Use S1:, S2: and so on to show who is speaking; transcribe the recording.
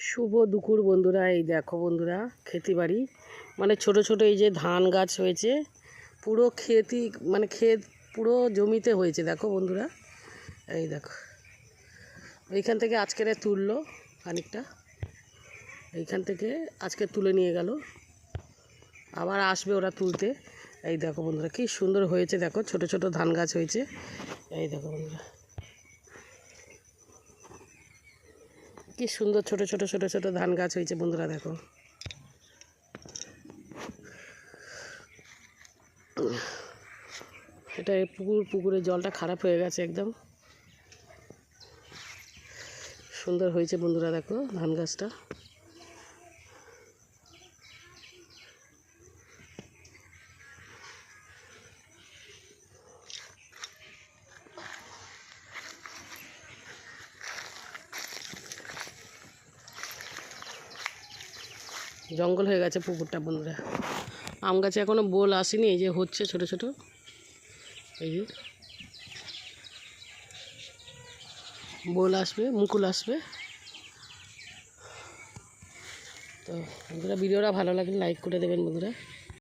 S1: শুভ দুপুর বন্ধুরা। এই দেখো বন্ধুরা, ক্ষেতি বাড়ি মানে ছোট ছোট এই যে ধান গাছ হয়েছে, পুরো ক্ষেতি মানে ক্ষেত পুরো জমিতে হয়েছে। দেখো বন্ধুরা, এই দেখো এইখান থেকে আজকের তুললো খানিকটা, এইখান থেকে আজকে তুলে নিয়ে গেল, আবার আসবে ওরা তুলতে। এই দেখো বন্ধুরা কি সুন্দর হয়েছে, দেখো ছোট ছোট ধান গাছ হয়েছে। এই দেখো বন্ধুরা কি সুন্দর ছোট ছোট ছোট ছোট ধান গাছ হয়েছে বন্ধুরা। দেখো এটা পুকুরের জলটা খারাপ হয়ে গেছে, একদম সুন্দর হয়েছে বন্ধুরা। দেখো ধান গাছটা জঙ্গল হয়ে গেছে পুকুরটা বন্ধুরা। আম গাছে এখনো বোল আসেনি, এই যে হচ্ছে ছোট ছোট, এই যে বোল আসবে, মুকুল আসবে। তো বন্ধুরা ভিডিওটা ভালো লাগলে লাইক করে দেবেন বন্ধুরা।